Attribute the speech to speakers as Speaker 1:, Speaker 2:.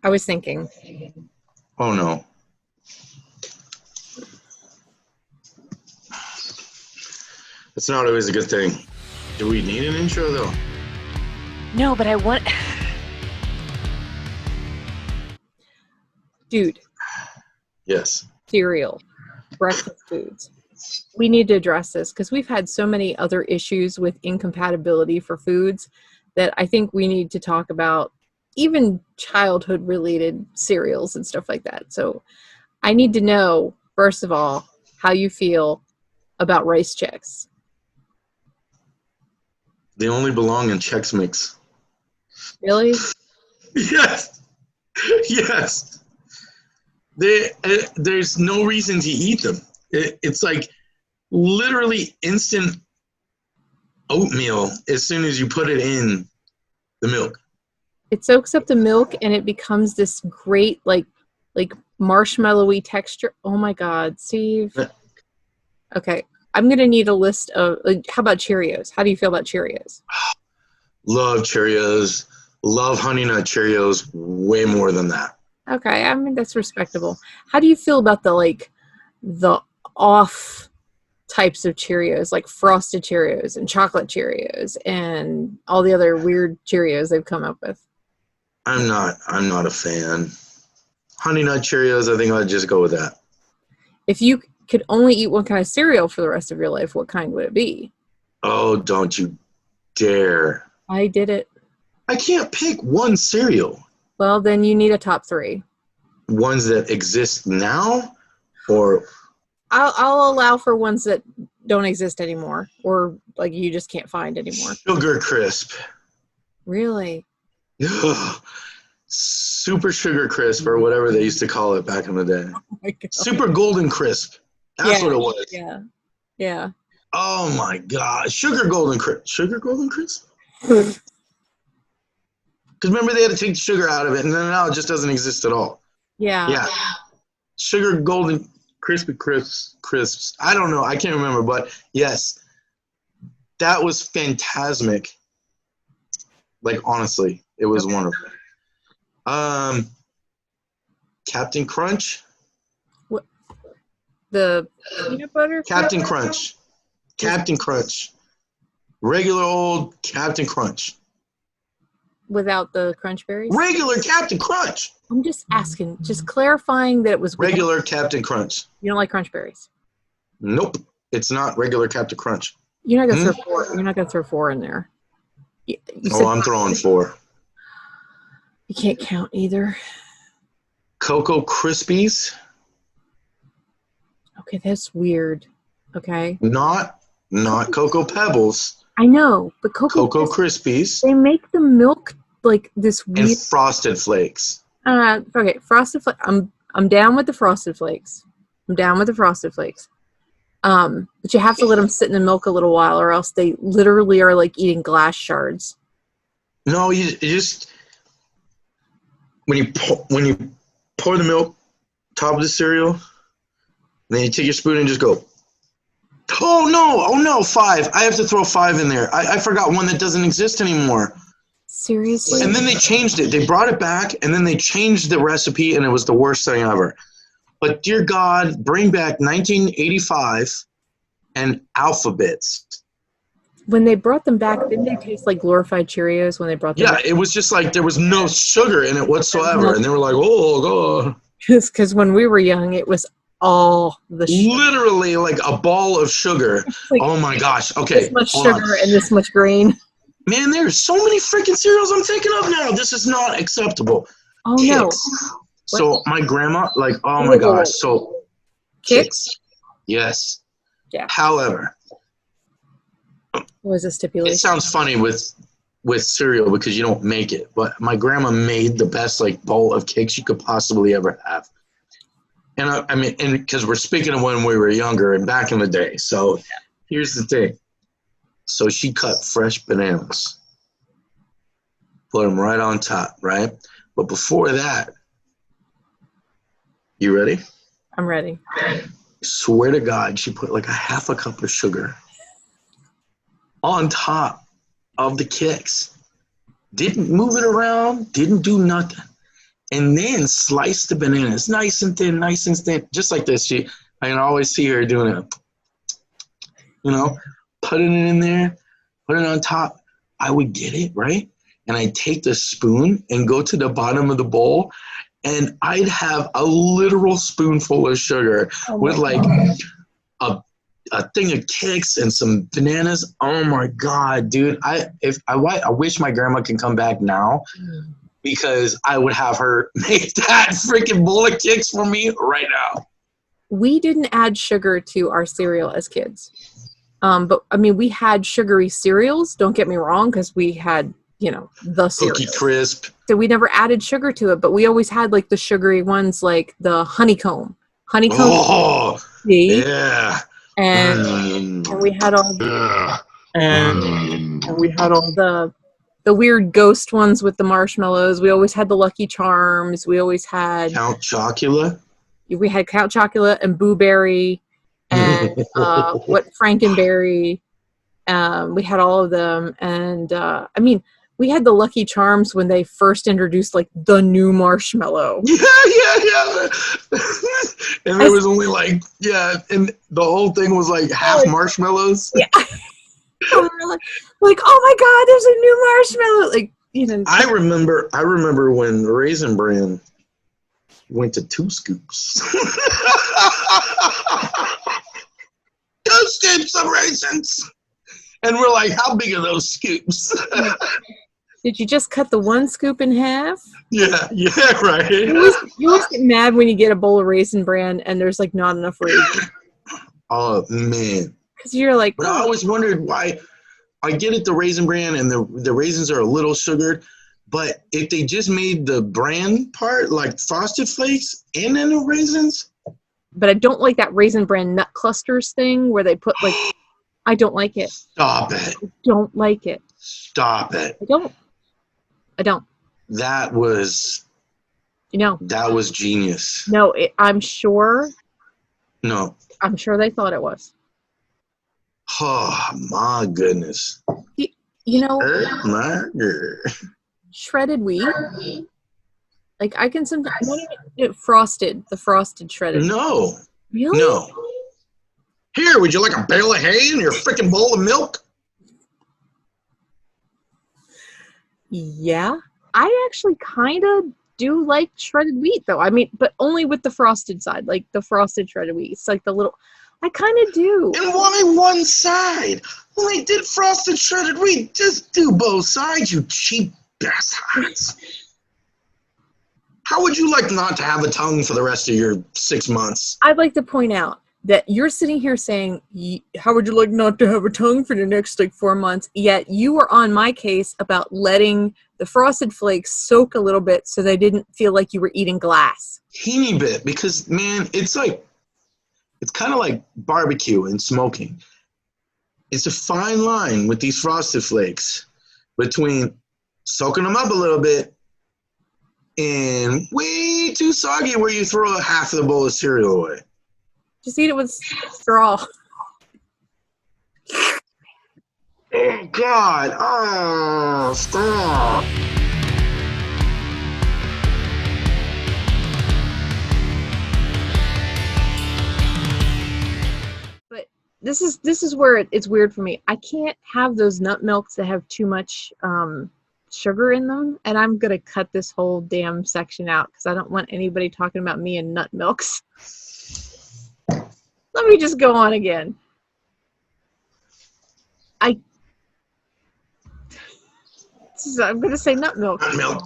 Speaker 1: I was thinking.
Speaker 2: Oh, no. It's not always a good thing. Do we need an intro, though?
Speaker 1: No, but I want... Dude.
Speaker 2: Yes.
Speaker 1: Cereal. Breakfast foods. We need to address this because we've had so many other issues with incompatibility for foods that I think we need to talk about, even childhood related cereals and stuff like that. So I need to know, first of all, how you feel about Rice Chex.
Speaker 2: They only belong in Chex Mix.
Speaker 1: Really?
Speaker 2: Yes. Yes. There's no reason to eat them. It's like literally instant oatmeal as soon as you put it in the milk.
Speaker 1: It soaks up the milk and it becomes this great like marshmallowy texture. Oh my God, Steve. Okay, I'm gonna need a list of. How about Cheerios? How do you feel about Cheerios?
Speaker 2: Love Cheerios. Love Honey Nut Cheerios way more than that.
Speaker 1: Okay, I mean that's respectable. How do you feel about the off types of Cheerios, like frosted Cheerios and chocolate Cheerios and all the other weird Cheerios they've come up with?
Speaker 2: I'm not a fan. Honey Nut Cheerios, I think I'd just go with that.
Speaker 1: If you could only eat one kind of cereal for the rest of your life, what kind would it be?
Speaker 2: Oh, don't you dare.
Speaker 1: I did it.
Speaker 2: I can't pick one cereal.
Speaker 1: Well, then you need a top 3.
Speaker 2: Ones that exist now, or
Speaker 1: I'll allow for ones that don't exist anymore, or like you just can't find anymore.
Speaker 2: Sugar Crisp.
Speaker 1: Really?
Speaker 2: Super Sugar Crisp, or whatever they used to call it back in the day.
Speaker 1: Oh my God.
Speaker 2: Super Golden Crisp. That's what it was.
Speaker 1: Yeah. Yeah.
Speaker 2: Oh my God. Sugar Golden Crisp. Sugar Golden Crisp? Because remember, they had to take the sugar out of it, and then now it just doesn't exist at all.
Speaker 1: Yeah.
Speaker 2: Yeah. Sugar Golden Crispy Crisps. I don't know. I can't remember, but yes, that was phantasmic. Like, honestly, it was wonderful. Captain Crunch.
Speaker 1: What? The peanut butter?
Speaker 2: Captain Crunch. Captain Crunch. Regular old Captain Crunch.
Speaker 1: Without the crunch berries?
Speaker 2: Regular Captain Crunch.
Speaker 1: I'm just asking, just clarifying that it was
Speaker 2: regular Captain Crunch.
Speaker 1: You don't like crunch berries?
Speaker 2: Nope, it's not regular Captain Crunch.
Speaker 1: You're not gonna throw 4. You're not gonna throw 4 in there.
Speaker 2: I'm throwing 4.
Speaker 1: You can't count either.
Speaker 2: Cocoa Krispies.
Speaker 1: Okay, that's weird. Okay.
Speaker 2: Not Cocoa Pebbles.
Speaker 1: I know, but Cocoa
Speaker 2: Krispies.
Speaker 1: They make the milk like this weird.
Speaker 2: And Frosted Flakes.
Speaker 1: Okay, Frosted Flakes. I'm down with the Frosted Flakes. But you have to let them sit in the milk a little while, or else they literally are like eating glass shards.
Speaker 2: No, you just when you pour the milk top of the cereal, then you take your spoon and just go. Oh no, 5. I have to throw 5 in there. I forgot one that doesn't exist anymore.
Speaker 1: Seriously?
Speaker 2: And then they changed it. They brought it back, and then they changed the recipe, and it was the worst thing ever. But dear God, bring back 1985 and Alphabets.
Speaker 1: When they brought them back, didn't they taste like glorified Cheerios when they brought them back?
Speaker 2: Yeah, it was just like there was no sugar in it whatsoever. And they were like, oh, God.
Speaker 1: Because when we were young, it was all the sugar.
Speaker 2: Literally like a ball of sugar.
Speaker 1: Like,
Speaker 2: oh, my gosh. Okay.
Speaker 1: This much sugar and this much grain.
Speaker 2: Man, there's so many freaking cereals I'm thinking of now. This is not acceptable.
Speaker 1: Oh,
Speaker 2: Kix.
Speaker 1: no.
Speaker 2: So my grandma, like, oh, my gosh. So
Speaker 1: Kix?
Speaker 2: Yes.
Speaker 1: Yeah.
Speaker 2: However.
Speaker 1: What was the stipulation?
Speaker 2: It sounds funny with cereal because you don't make it, but my grandma made the best like bowl of Kix you could possibly ever have. And I mean, and because we're speaking of when we were younger and back in the day. So here's the thing. So she cut fresh bananas, put them right on top, right? But before that, you ready?
Speaker 1: I'm ready.
Speaker 2: Swear to God, she put like a half a cup of sugar on top of the Kix. Didn't move it around, didn't do nothing. and then slice the bananas nice and thin, just like this. I can always see her doing it. Putting it in there, put it on top. I would get it, right? And I'd take the spoon and go to the bottom of the bowl, and I'd have a literal spoonful of sugar with like a thing of Kix and some bananas. Oh my God, dude. I wish my grandma can come back now, because I would have her make that freaking bowl of Kix for me right now.
Speaker 1: We didn't add sugar to our cereal as kids. But I mean, we had sugary cereals, don't get me wrong, because we had, the cereal.
Speaker 2: Cookie Crisp.
Speaker 1: So we never added sugar to it, but we always had like the sugary ones, like the honeycomb.
Speaker 2: Oh, yeah.
Speaker 1: And we had all and we had all the weird ghost ones with the marshmallows. We always had the Lucky Charms. We always had
Speaker 2: Count Chocula.
Speaker 1: We had Count Chocula and Boo Berry and Frankenberry. We had all of them, and I mean, we had the Lucky Charms when they first introduced like the new marshmallow.
Speaker 2: Yeah. And there was only and the whole thing was like half marshmallows.
Speaker 1: Yeah. like, oh my God, there's a new marshmallow.
Speaker 2: I remember when Raisin Bran went to 2 scoops. 2 scoops of raisins. And we're like, how big are those scoops?
Speaker 1: Did you just cut the 1 scoop in half?
Speaker 2: Yeah, right.
Speaker 1: You always get mad when you get a bowl of Raisin Bran and there's like not enough raisins.
Speaker 2: Oh, man.
Speaker 1: Because you're like,
Speaker 2: but I always wondered why. I get it, the Raisin Bran, and the raisins are a little sugared, but if they just made the bran part like Frosted Flakes and then the raisins.
Speaker 1: But I don't like that Raisin Bran nut clusters thing where they put like, I don't like it.
Speaker 2: Stop it.
Speaker 1: I don't like it.
Speaker 2: Stop it.
Speaker 1: I don't.
Speaker 2: That was. That was genius.
Speaker 1: No, I'm sure.
Speaker 2: No.
Speaker 1: I'm sure they thought it was.
Speaker 2: Oh, my goodness.
Speaker 1: My shredded wheat. Like, I can sometimes the frosted shredded.
Speaker 2: No.
Speaker 1: Really?
Speaker 2: No. Here, would you like a bale of hay and your freaking bowl of milk?
Speaker 1: Yeah. I actually kind of do like shredded wheat, though. I mean, but only with the frosted side, like the frosted shredded wheat. It's like the little... I kind of do.
Speaker 2: And only one side. When they did frosted shredded wheat, just do both sides, you cheap bastards. How would you like not to have a tongue for the rest of your 6 months?
Speaker 1: I'd like to point out that you're sitting here saying, how would you like not to have a tongue for the next 4 months? Yet you were on my case about letting the Frosted Flakes soak a little bit so they didn't feel like you were eating glass.
Speaker 2: Teeny bit, because, man, it's kind of like barbecue and smoking. It's a fine line with these Frosted Flakes between soaking them up a little bit and way too soggy where you throw half of the bowl of cereal away.
Speaker 1: Just eat it with straw.
Speaker 2: Oh, God. Oh, stop.
Speaker 1: But this is where it's weird for me. I can't have those nut milks that have too much sugar in them, and I'm going to cut this whole damn section out because I don't want anybody talking about me and nut milks. Let me just go on again. I'm going to say nut milk.
Speaker 2: Nut milk.